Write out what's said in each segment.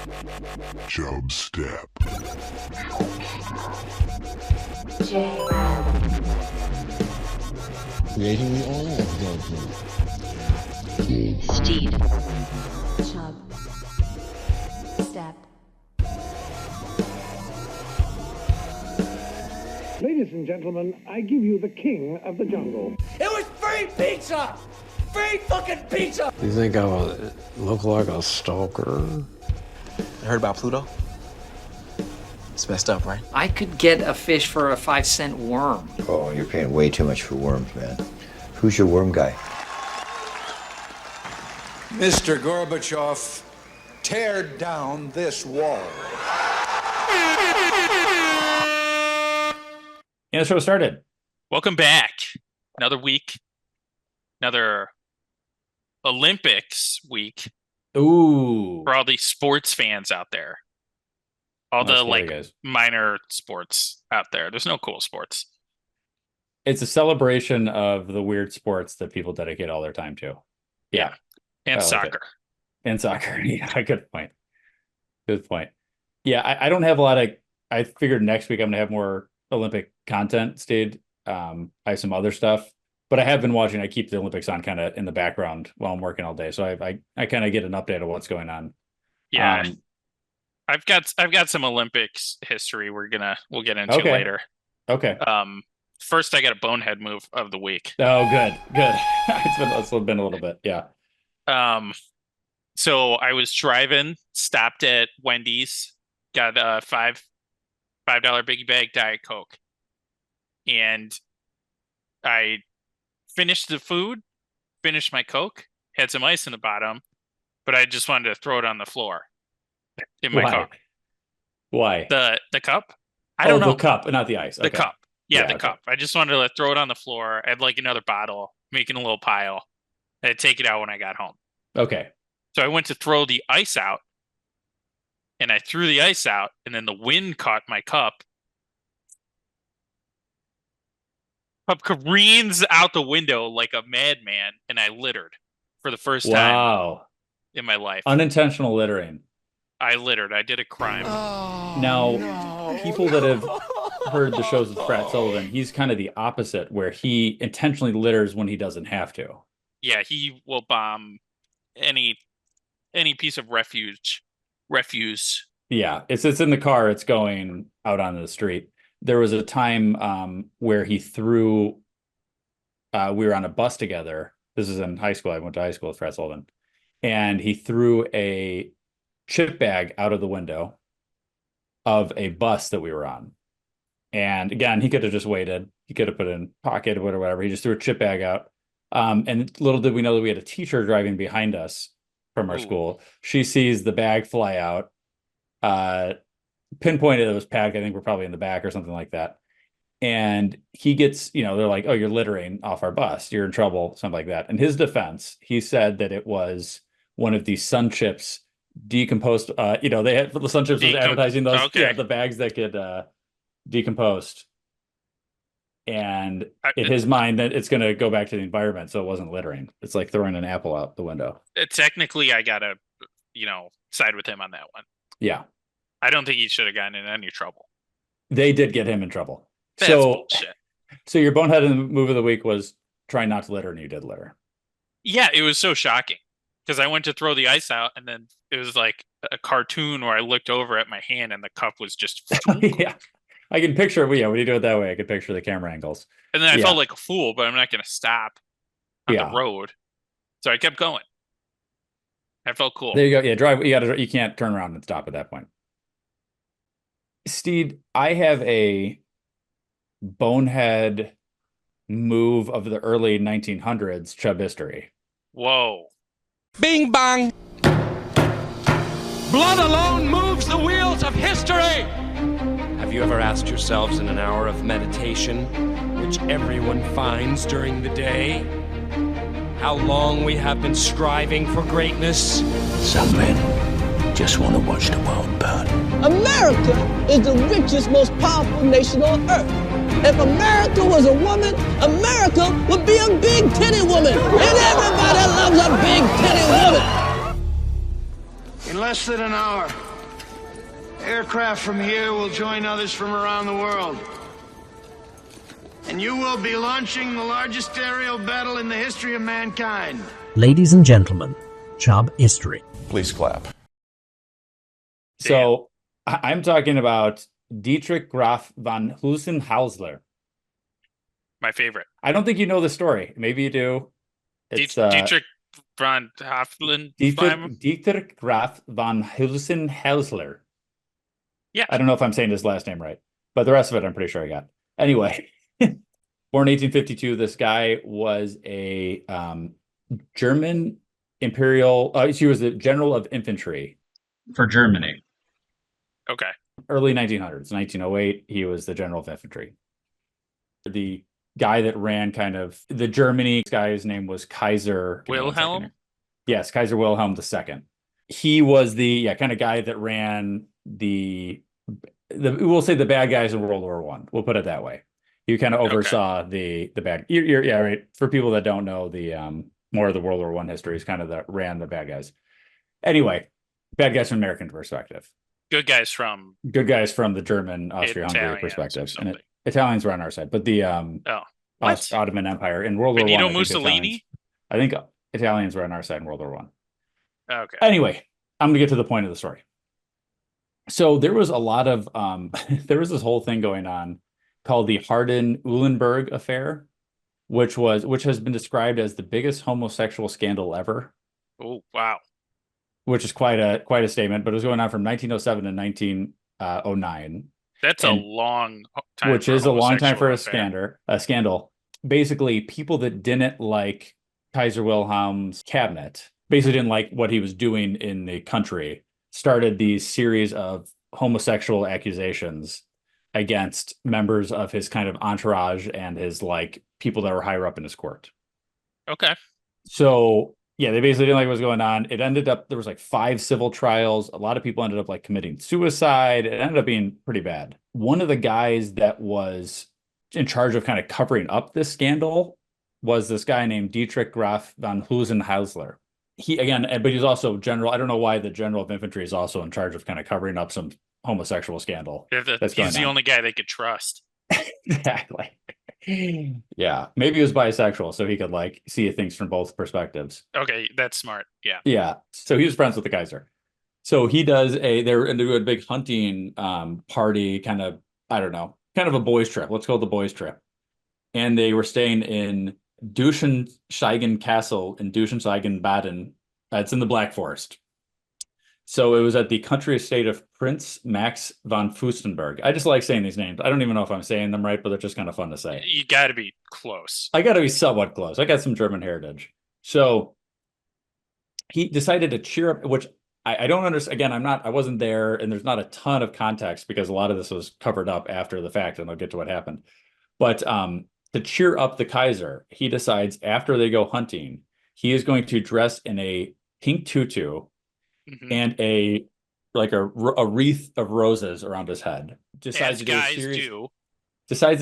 Chubstep. Jrad. Creating the oil of judgment. Steed. Chubstep. Ladies and gentlemen, I give you the king of the jungle. It was free pizza! Free fucking pizza! You think I look like a stalker? You heard about Pluto? It's messed up, right? I could get a fish for a 5-cent worm. Oh, you're paying way too much for worms, man. Who's your worm guy? Mr. Gorbachev, tear down this wall. And the show started. Welcome back. Another week. Another Olympics week. Ooh. For all these sports fans out there. All the minor sports out there. There's no cool sports. It's a celebration of the weird sports that people dedicate all their time to. Yeah. And soccer. And soccer. Yeah, good point. Good point. Yeah, I don't have a lot of... I figured next week I'm going to have more Olympic content, Steed. I have some other stuff. But I have been watching. I keep the Olympics on kind of in the background while I'm working all day. So I kind of get an update of what's going on. Yeah. I've got some Olympics history we'll get into later. Okay. First I got a bonehead move of the week. Oh, good. It's been a little bit. Yeah. So I was driving, stopped at Wendy's, got a $5 biggie bag Diet Coke. And I finished the food, finished my Coke, had some ice in the bottom, but I just wanted to throw it on the floor in my car. Why? The cup? I don't know. The cup, not the ice. The cup. Yeah, the cup. I just wanted to throw it on the floor. I had like another bottle, making a little pile. I'd take it out when I got home. Okay. So I went to throw the ice out, and I threw the ice out, and then the wind caught my cup. Cup careens out the window like a madman, and I littered for the first time in my life. Unintentional littering. I littered. I did a crime. People that have heard the shows with Frat Sullivan, he's kind of the opposite, where he intentionally litters when he doesn't have to. Yeah, he will bomb any piece of refuse. Yeah, it's in the car. It's going out onto the street. There was a time where he threw. We were on a bus together. This is in high school. I went to high school with Frat Sullivan, and he threw a chip bag out of the window of a bus that we were on. And again, he could have just waited. He could have put it in pocket or whatever. He just threw a chip bag out. And little did we know that we had a teacher driving behind us from our school. She sees the bag fly out, pinpointed it was packed. I think we're probably in the back or something like that. And he gets, they're like, oh, you're littering off our bus. You're in trouble, something like that. In his defense, he said that it was one of these Sun Chips decomposed. They had the Sun Chips was advertising those, the bags that get decomposed. And in his mind, that it's going to go back to the environment, so it wasn't littering. It's like throwing an apple out the window. Technically, I gotta, side with him on that one. Yeah, I don't think he should have gotten in any trouble. They did get him in trouble. That's bullshit. So your bonehead move of the week was try not to litter, and you did litter. Yeah, it was so shocking because I went to throw the ice out, and then it was like a cartoon where I looked over at my hand, and the cup was just. Yeah. I can picture, when you do it that way, I can picture the camera angles. And then I felt like a fool, but I'm not going to stop on the road. So I kept going. I felt cool. There you go. Yeah, drive. You can't turn around and stop at that point. Steed, I have a bonehead move of the early 1900s Chubistory. Whoa. Bing bang. Blood alone moves the wheels of history. Have you ever asked yourselves in an hour of meditation, which everyone finds during the day, how long we have been striving for greatness? Some men just want to watch the world burn. America is the richest, most powerful nation on earth. If America was a woman, America would be a big titty woman. And everybody loves a big titty woman. In less than an hour, Aircraft from here will join others from around the world. And you will be launching the largest aerial battle in the history of mankind. Ladies and gentlemen, Chubistory. Please clap. So I'm talking about Dietrich Graf von Hülsenhausler. My favorite. I don't think you know the story. Maybe you do. It's Dietrich von Haflen. Dietrich Graf von Hülsenhausler. Yeah. I don't know if I'm saying his last name right, but the rest of it I'm pretty sure I got. Anyway, born 1852, this guy was a German imperial. He was a general of infantry for Germany. Okay. Early 1900s, 1908, he was the general of infantry. The guy that ran kind of the Germany guy's name was Kaiser Wilhelm. Yes, Kaiser Wilhelm II. He was the kind of guy that ran the we'll say the bad guys in World War One. We'll put it that way. He kind of oversaw the bad. Yeah, right. For people that don't know the more of the World War One history, he's kind of ran the bad guys. Anyway, bad guys from American perspective. Good guys from the German Austria-Hungary perspective, and Italians were on our side. But the Ottoman Empire in World War One. Benito Mussolini. I think Italians were on our side in World War One. Okay. Anyway, I'm gonna get to the point of the story. So there was a lot of there was this whole thing going on called the Harden-Uhlenberg affair, which has been described as the biggest homosexual scandal ever. Oh, wow. Which is quite a statement, but it was going on from 1907 to 1909. That's a long time. Which is a long time for a scandal. Basically, people that didn't like Kaiser Wilhelm's cabinet, basically didn't like what he was doing in the country, started these series of homosexual accusations against members of his kind of entourage and his people that were higher up in his court. Okay. So yeah, they basically didn't like what was going on. It ended up, there was 5 civil trials. A lot of people ended up committing suicide. It ended up being pretty bad. One of the guys that was in charge of kind of covering up this scandal was this guy named Dietrich Graf von Hülsenhausler. But he's also general. I don't know why the general of infantry is also in charge of kind of covering up some homosexual scandal. He's the only guy they could trust. Exactly. Yeah, maybe he was bisexual, so he could see things from both perspectives. Okay, that's smart. Yeah. Yeah. So he was friends with the Kaiser. So he does they're into a big hunting party, kind of a boys' trip. Let's call it the boys' trip. And they were staying in Duschensteigen Castle in Duschensteigen, Baden. It's in the Black Forest. So it was at the country estate of Prince Max von Fürstenberg. I just like saying these names. I don't even know if I'm saying them right, but they're just kind of fun to say. You got to be close. I got to be somewhat close. I got some German heritage. So he decided to cheer up, which I don't understand. Again, I wasn't there, and there's not a ton of context because a lot of this was covered up after the fact, and I'll get to what happened. But to cheer up the Kaiser, he decides after they go hunting, he is going to dress in a pink tutu and a wreath of roses around his head. Decides to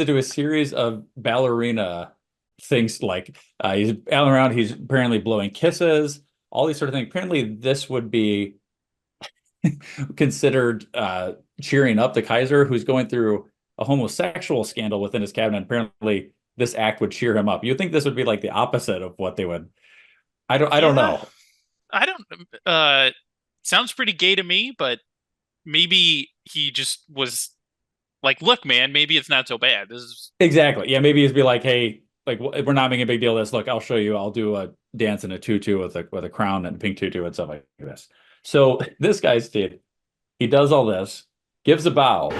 do a series of ballerina things he's bailing around. He's apparently blowing kisses, all these sort of things. Apparently, this would be considered cheering up the Kaiser, who's going through a homosexual scandal within his cabinet. Apparently, this act would cheer him up. You'd think this would be the opposite of what they would. I don't know. Sounds pretty gay to me, but maybe he just was look, man, maybe it's not so bad. This is exactly. Yeah, maybe he'd be hey, we're not making a big deal of this. Look, I'll show you. I'll do a dance in a tutu with a crown and a pink tutu and stuff like this. So this guy's Steed, he does all this, gives a bow,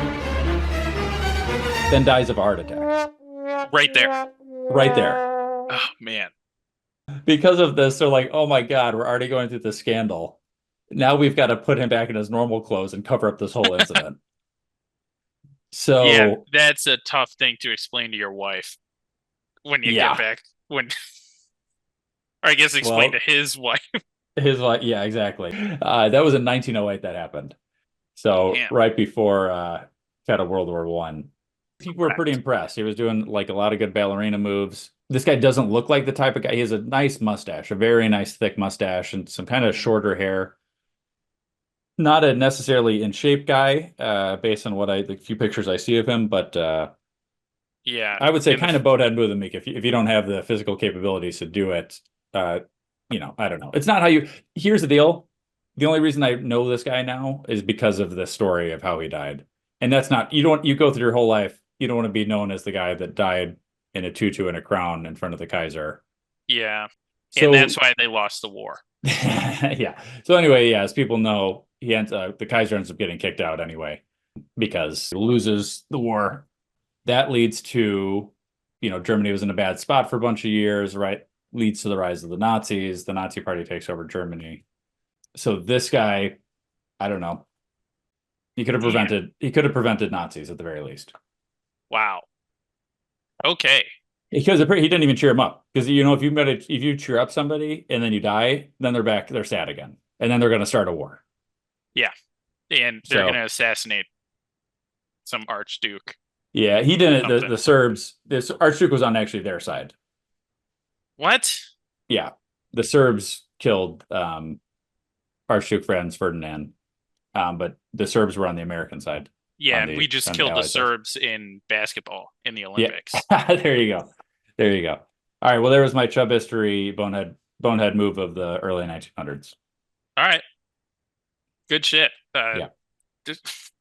then dies of a heart attack. Right there. Oh man. Because of this, they're oh my God, we're already going through the scandal. Now we've got to put him back in his normal clothes and cover up this whole incident. So yeah, that's a tough thing to explain to your wife when you get back. Or I guess explain to his wife. His wife, yeah, exactly. That was in 1908 that happened. So right before kind of World War One. People were pretty impressed. He was doing a lot of good ballerina moves. This guy doesn't look like the type of guy. He has a nice mustache, a very nice thick mustache, and some kind of shorter hair. not a necessarily in shape guy, based on the few pictures I see of him, but Yeah, I would say in the kind of bonehead move to make if you don't have the physical capabilities to do it. I don't know. It's not how you. Here's the deal. The only reason I know this guy now is because of the story of how he died, and that's not you go through your whole life. You don't want to be known as the guy that died in a tutu and a crown in front of the Kaiser. Yeah, So and that's why they lost the war. yeah. So anyway, yeah, as people know, the Kaiser ends up getting kicked out anyway because he loses the war. That leads to, Germany was in a bad spot for a bunch of years, right? Leads to the rise of the Nazis. The Nazi party takes over Germany. So this guy, I don't know. He could have prevented Nazis at the very least. Wow. Okay. Because he didn't even cheer him up. Because if you cheer up somebody and then you die, then they're sad again. And then they're gonna start a war. Yeah. And they're gonna assassinate some archduke. Yeah, he didn't. The Serbs, this archduke was on actually their side. What? Yeah, the Serbs killed Archduke Franz Ferdinand, but the Serbs were on the American side. Yeah, we just killed the Serbs in basketball in the Olympics. Yeah. There you go. All right, well, there was my Chubistory bonehead move of the early 1900s. All right, good shit. Yeah, just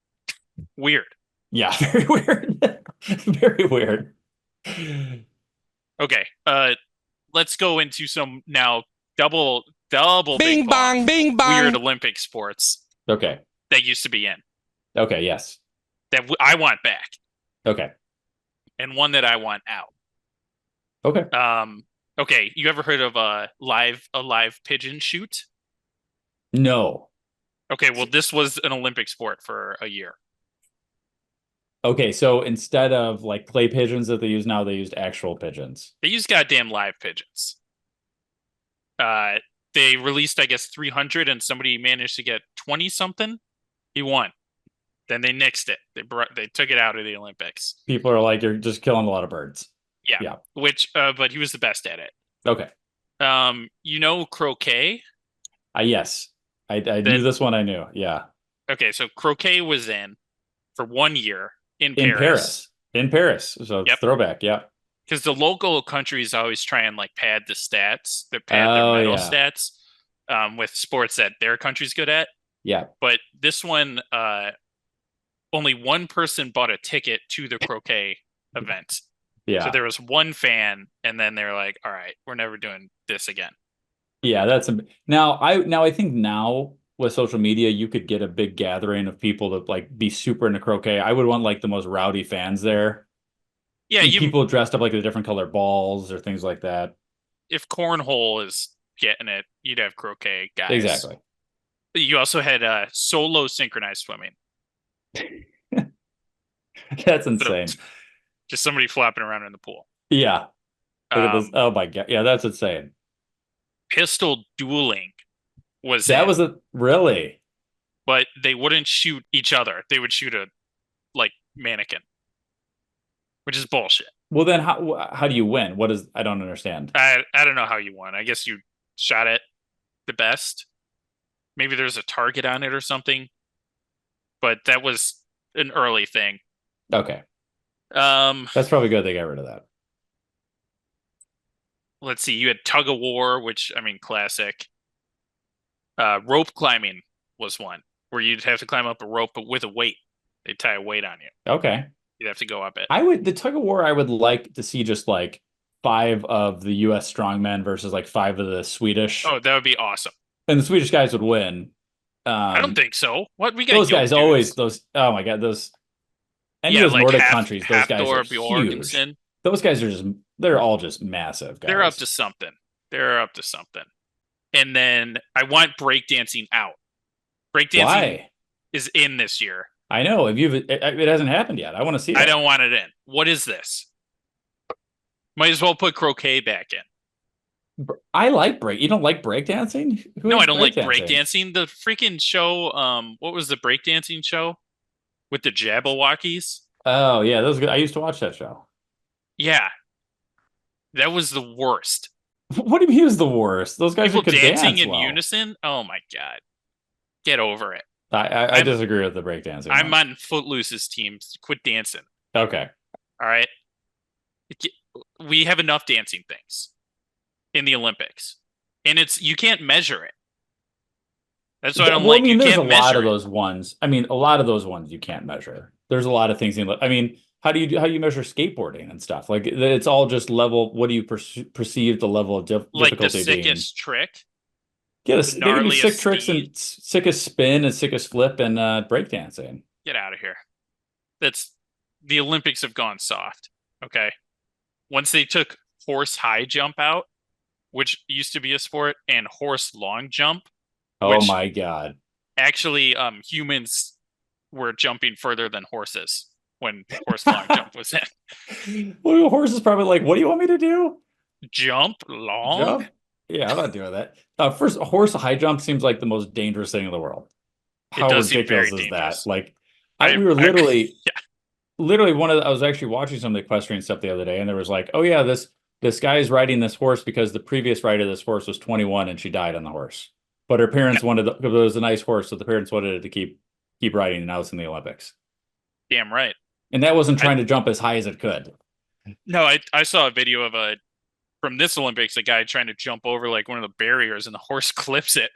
weird. Yeah, very weird. Very weird. Okay, let's go into some now double bing bong, bing bong weird Olympic sports. Okay. That used to be in. Okay, yes. That I want back. Okay. And one that I want out. Okay. Okay, you ever heard of a live pigeon shoot? No. Okay, well, this was an Olympic sport for a year. Okay, so instead of like clay pigeons that they use now, they used actual pigeons. They used goddamn live pigeons. They released, I guess, 300, and somebody managed to get 20 something. He won. Then they nixed it. They took it out of the Olympics. People are like, you're just killing a lot of birds. Yeah. But he was the best at it. Okay. Croquet? Yes. I knew this one. I knew. Yeah. Okay, so croquet was in for 1 year in Paris. In Paris. So throwback. Yeah. Because the local countries always try and like pad the stats, their medal stats, with sports that their country's good at. Yeah. But this one, only one person bought a ticket to the croquet event. Yeah. So there was one fan, and then they were like, "All right, we're never doing this again." Yeah, I think now with social media, you could get a big gathering of people to like be super into croquet. I would want like the most rowdy fans there. Yeah, people dressed up like the different color balls or things like that. If cornhole is getting it, you'd have croquet guys. Exactly. You also had solo synchronized swimming. That's insane. Just somebody flopping around in the pool. Yeah. Look at this. Oh my god. Yeah, that's insane. Pistol dueling was really? But they wouldn't shoot each other. They would shoot a mannequin. Which is bullshit. Well, then how do you win? I don't understand. I don't know how you won. I guess you shot it the best. Maybe there's a target on it or something. But that was an early thing. Okay. That's probably good they got rid of that. Let's see. You had tug of war, which, classic. Rope climbing was one where you'd have to climb up a rope, but with a weight. They'd tie a weight on you. Okay. You'd have to go up it. The tug of war, I would like to see just like 5 of the U.S. strongmen versus like 5 of the Swedish. Oh, that would be awesome. And the Swedish guys would win. I don't think so. What we got? Those guys always oh my god, those. Any of those Nordic countries, those guys are huge. Those guys are they're all just massive guys. They're up to something. And then I want breakdancing out. Breakdancing is in this year. I know. It hasn't happened yet. I want to see that. I don't want it in. What is this? Might as well put croquet back in. I like You don't like breakdancing? No, I don't like breakdancing. The freaking show, what was the breakdancing show? With the Jabbastepeez? Oh, yeah. That was good. I used to watch that show. Yeah. That was the worst. What do you mean it was the worst? Those guys People could dancing dance in unison? Oh my god. Get over it. I disagree with the breakdancing. I'm on Footloose's team. Quit dancing. Okay. All right. We have enough dancing things in the Olympics, and you can't measure it. That's what I'm like. I mean, there's a lot of it. those ones. I mean, a lot of those ones you can't measure. There's a lot of things. I mean, how do you measure skateboarding and stuff? Like it's all just level. What do you perceive the level of difficulty Like the being? sickest trick. Yeah, they can be sick tricks speed. and sickest spin and sickest flip and breakdancing. Get out of here. That's the Olympics have gone soft. Okay. Once they took horse high jump out, which used to be a sport, and horse long jump. Oh my God. Actually, humans were jumping further than horses when horse long jump was in. Well, horse is probably like, what do you want me to do? Jump long? Jump? Yeah, I'm not doing that. First, horse high jump seems like the most dangerous thing in the world. How ridiculous is that? Like, we were literally, I was actually watching some of the equestrian stuff the other day, and there was like, oh yeah, this guy is riding this horse because the previous rider of this horse was 21 and she died on the horse. But her parents wanted it was a nice horse, so the parents wanted it to keep riding, and now it's in the Olympics. Damn right. And that wasn't trying to jump as high as it could. No, I saw a video of from this Olympics, a guy trying to jump over like one of the barriers, and the horse clips it.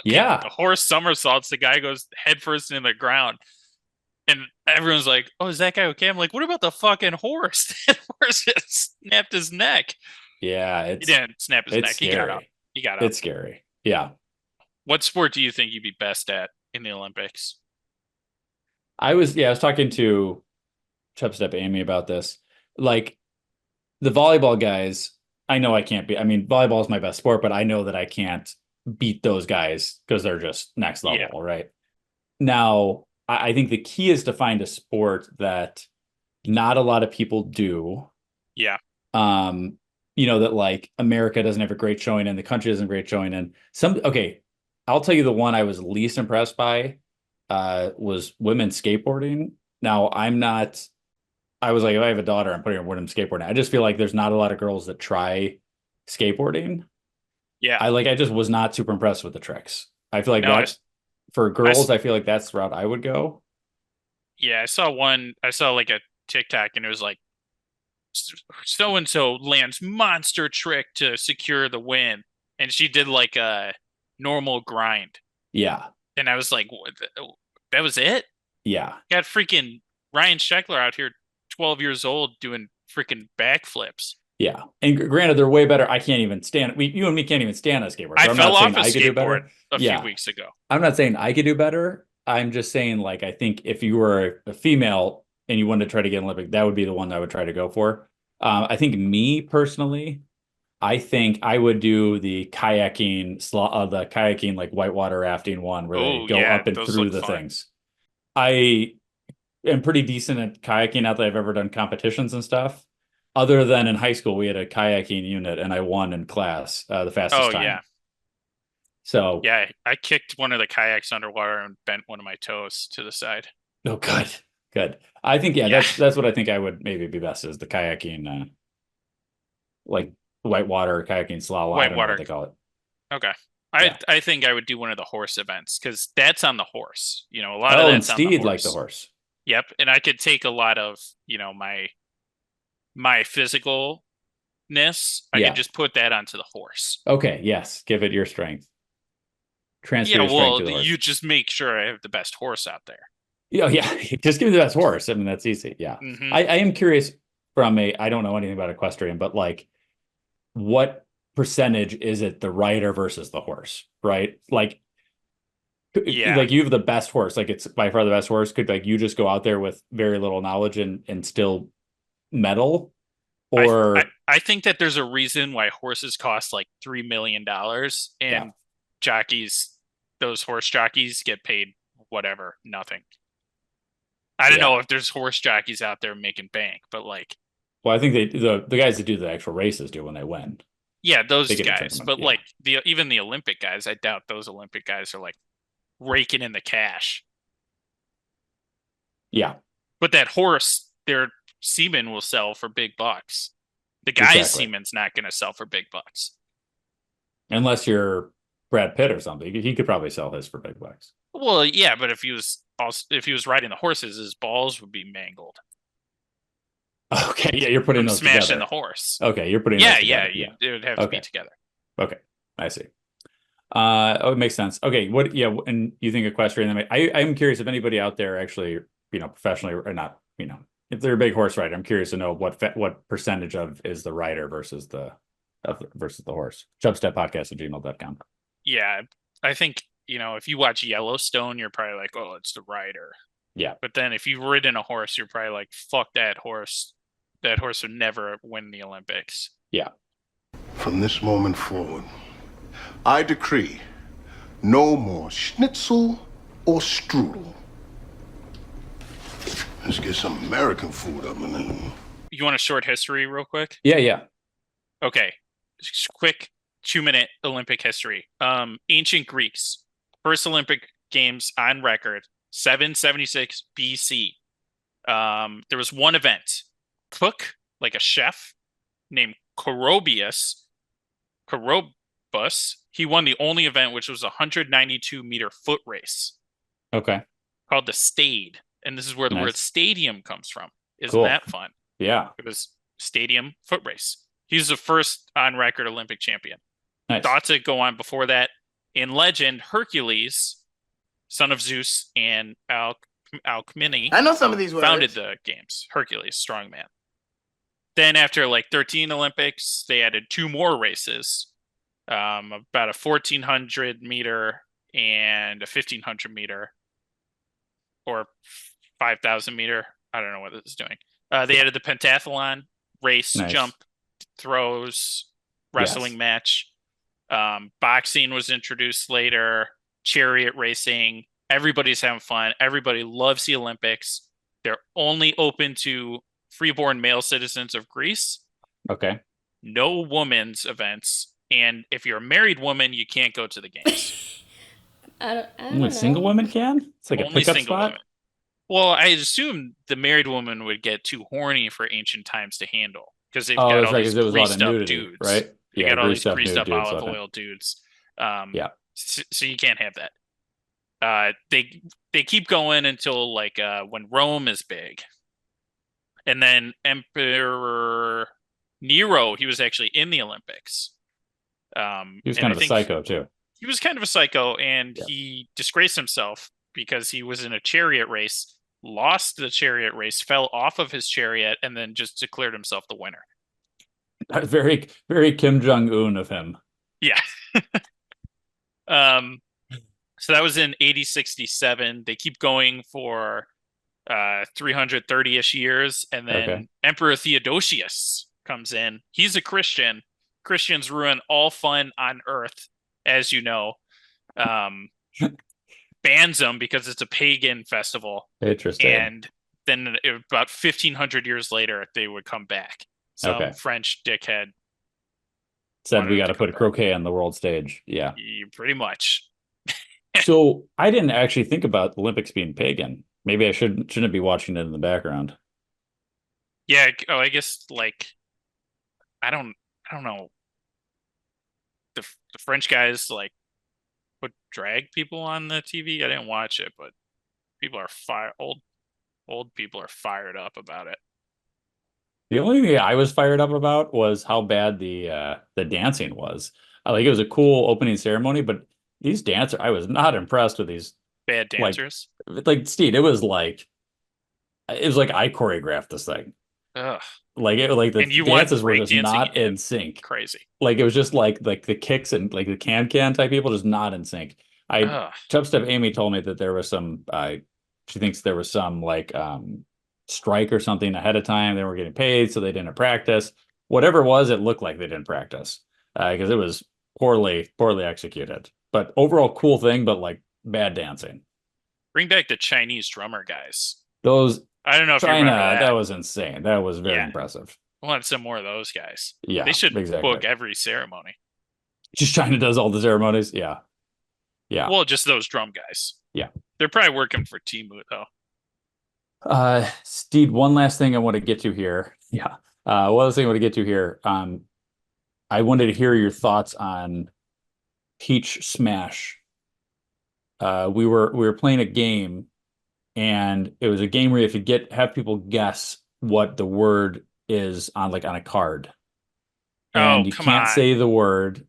Yeah. The horse somersaults, the guy goes headfirst in the ground. And everyone's like, oh, is that guy okay? I'm like, what about the fucking horse? That horse just snapped his neck. Yeah. He didn't snap his neck. Scary. He got up. He got up. It's scary. Yeah. What sport do you think you'd be best at in the Olympics? I was talking to Chubstep Amy about this. Like, the volleyball guys, I know I can't be. I mean, volleyball is my best sport, but I know that I can't beat those guys because they're just next level, right? Now, I think the key is to find a sport that not a lot of people do. Yeah. That like America doesn't have a great showing in, the country doesn't have a great showing in. I'll tell you the one I was least impressed by was women's skateboarding. Now, I was like, if I have a daughter, I'm putting her in women's skateboarding. I just feel like there's not a lot of girls that try skateboarding. Yeah. I just was not super impressed with the tricks. I feel like for girls, I feel like that's the route I would go. Yeah, I saw like a TikTok, and it was like, so-and-so lands monster trick to secure the win. And she did like a normal grind. Yeah. And I was like, what, that was it? Yeah. Got freaking Ryan Sheckler out here, 12 years old, doing freaking backflips. Yeah. And granted, they're way better. I can't even stand. You and me can't even stand on a skateboard. So I fell off a skateboard a few weeks ago. I'm not saying I could do better. I'm just saying, like, I think if you were a female and you wanted to try to get an Olympic, that would be the one I would try to go for. I think me personally, I think I would do the kayaking, like whitewater rafting one where they go up and through the things. I am pretty decent at kayaking. Not that I've ever done competitions and stuff. Other than in high school, we had a kayaking unit, and I won in class the fastest time. Oh, yeah. So yeah, I kicked one of the kayaks underwater and bent one of my toes to the side. Oh, good. I think that's what I think I would maybe be best, is the kayaking, like whitewater kayaking slalom. I don't know what they call it. Okay. I think I would do one of the horse events, because that's on the horse. A lot of that's on the horse. Steed like the horse. Yep, and I could take a lot of my physicalness. I could just put that onto the horse. Okay. Yes. Give it your strength. Transfer your strength to the horse. You just make sure I have the best horse out there. Yeah. Just give me the best horse. I mean, that's easy. Yeah. Mm-hmm. I am curious I don't know anything about equestrian, but like, what percentage is it the rider versus the horse, right? Like, like you have the best horse, like it's by far the best horse. Could like you just go out there with very little knowledge and still medal? Or I think that there's a reason why horses cost like $3 million, and jockeys, those horse jockeys, get paid whatever, nothing. I don't know if there's horse jockeys out there making bank, but like, well, I think the guys that do the actual races do when they win. Yeah, those guys. But like even the Olympic guys, I doubt those Olympic guys are like raking in the cash. Yeah. But that horse, their semen will sell for big bucks. The guy's semen's not going to sell for big bucks. Unless you're Brad Pitt or something. He could probably sell his for big bucks. Well, yeah, but if he was riding the horses, his balls would be mangled. Okay, yeah, you're putting From those smashing together. the horse. Okay, you're putting Yeah, those together. it would have to be together. Okay, I see. Oh, it makes sense. Okay, what? Yeah, and you think equestrian? I'm curious if anybody out there actually, professionally or not, if they're a big horse rider. I'm curious to know what percentage of is the rider versus the horse. Chubsteppodcast@gmail.com. Yeah, I think if you watch Yellowstone, you're probably like, oh, it's the rider. Yeah, but then if you've ridden a horse, you're probably like, fuck that horse. That horse would never win the Olympics. Yeah. From this moment forward, I decree no more schnitzel or strudel. Let's get some American food up in there. You want a short history real quick? Yeah. Okay. Just quick 2-minute Olympic history. Ancient Greeks, first Olympic Games on record, 776 BC. There was one event. Cook, like a chef, named Corobus, he won the only event, which was a 192-meter foot race. Okay. Called the Steed. And this is where the word stadium comes from. Isn't that fun? Yeah. It was stadium foot race. He's the first on-record Olympic champion. Nice. Thought to go on before that. In legend, Hercules, son of Zeus and Alcmene. I know some of these words. Founded the games. Hercules, strongman. Then after like 13 Olympics, they added 2 more races, about a 1,400 meter and a 1,500 meter, or 5,000 meter. I don't know what this is doing. They added the pentathlon, race, jump, throws, wrestling match. Boxing was introduced later. Chariot racing. Everybody's having fun. Everybody loves the Olympics. They're only open to freeborn male citizens of Greece. Okay. No women's events. And if you're a married woman, you can't go to the games. I don't Only know. single women can? It's like Only a pickup single spot? women. Well, I assume the married woman would get too horny for ancient times to handle. Because they've got all these greased up dudes. Right? They got all these greased up dudes, olive oil dudes. Yeah. So you can't have that. They keep going until like when Rome is big. And then Emperor Nero, he was actually in the Olympics. He was kind of a psycho too. He was kind of a psycho, and he disgraced himself because he was in a chariot race, lost the chariot race, fell off of his chariot, and then just declared himself the winner. Very, very Kim Jong-un of him. Yeah. So that was in 8067. They keep going for 330-ish years, and then Emperor Theodosius comes in. He's a Christian. Christians ruin all fun on Earth, as you know. Bans them because it's a pagan festival. Interesting. And then about 1,500 years later, they would come back. Some French dickhead said we got to put croquet on the world stage. Yeah. Pretty much. So I didn't actually think about the Olympics being pagan. Maybe I shouldn't be watching it in the background. Yeah. Oh, I guess like I don't know. The French guys like would drag people on the TV. I didn't watch it, but people are old people are fired up about it. The only thing I was fired up about was how bad the dancing was. Like it was a cool opening ceremony, but these dancers, I was not impressed with these bad dancers. Like Steed, it was like I choreographed this thing. Ugh. Like the dances were just not in sync. Crazy. Like it was just like the kicks and like the can type people just not in sync. Chubstep Amy told me that there was some she thinks there was some like strike or something ahead of time. They weren't getting paid, so they didn't practice. Whatever it was, it looked like they didn't practice because it was poorly executed. But overall, cool thing, but like bad dancing. Bring back the Chinese drummer guys. Those I don't know if China, you remember that. That was insane. That was very impressive. I want some more of those guys. Yeah, they should book every ceremony. Just China does all the ceremonies. Yeah. Well, just those drum guys. Yeah, they're probably working for Timu though. Steed, one last thing I want to get to here. Yeah, one last thing I want to get to here. I wanted to hear your thoughts on Peach Smash. we were playing a game, and it was a game where you have to have people guess what the word is on a card. And you can't say the word.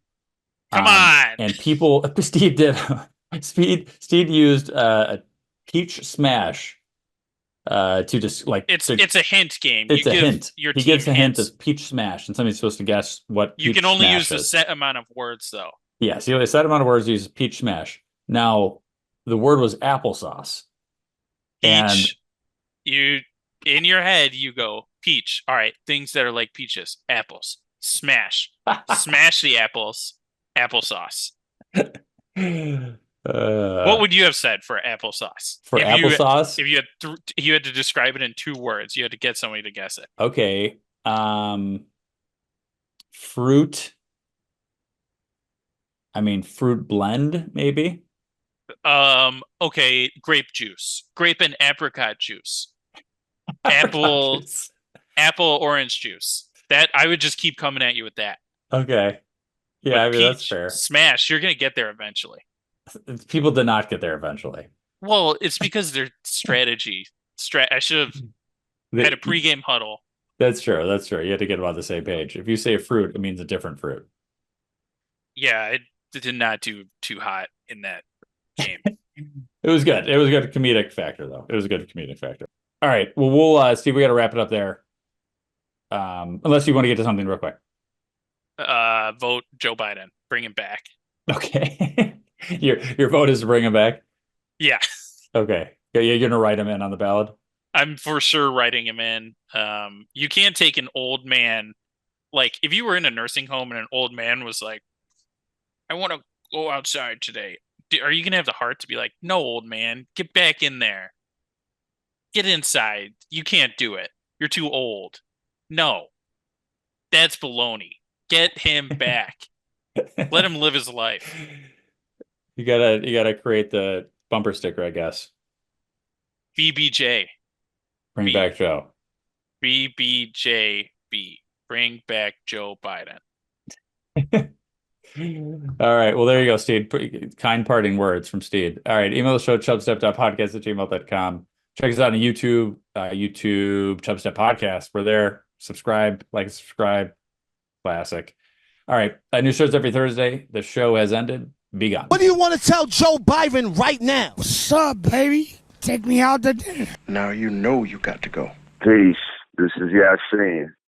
Come on. And people, Steve did. Steve used a peach smash to just it's a hint game. It's a hint. Your he team gives a hint as peach smash, and somebody's supposed to guess what. You can only use a set amount of words, though. Yes, a set amount of words uses peach smash. Now, the word was applesauce. Peach. In your head, you go peach. All right, things that are like peaches, apples. Smash, smash the apples. Applesauce. What would you have said for applesauce? For applesauce, if you had to describe it in 2 words, you had to get somebody to guess it. Okay, fruit. Fruit blend, maybe. Okay, grape juice, grape and apricot juice, apple orange juice. That I would just keep coming at you with that. Okay, yeah, that's fair. Smash, you're gonna get there eventually. People did not get there eventually. Well, it's because their strategy. I should have had a pregame huddle. That's true. You had to get them on the same page. If you say fruit, it means a different fruit. Yeah, it did not do too hot in that game. It was good. It was a good comedic factor, though. It was a good comedic factor. All right. Well, we'll Steve, we got to wrap it up there. Unless you want to get to something real quick. Vote Joe Biden. Bring him back. Okay. Your vote is to bring him back? Yeah. Okay. You're going to write him in on the ballot? I'm for sure writing him in. You can't take an old man. Like, if you were in a nursing home and an old man was like, I want to go outside today. Are you going to have the heart to be like, no, old man, get back in there. Get inside. You can't do it. You're too old. No. That's baloney. Get him back. Let him live his life. You gotta create the bumper sticker, I guess. BBJ. Bring back Joe. BBJB. Bring back Joe Biden. All right. Well, there you go, Steed. Pretty kind parting words from Steed. All right. Email the show, chubstep.podcast@gmail.com. Check us out on YouTube, Chubstep Podcast. We're there. Subscribe, subscribe. Classic. All right. New shows every Thursday. The show has ended. Be gone. What do you want to tell Joe Biden right now? What's up, baby? Take me out to dinner. Now you know you got to go. Peace. This is Yasin.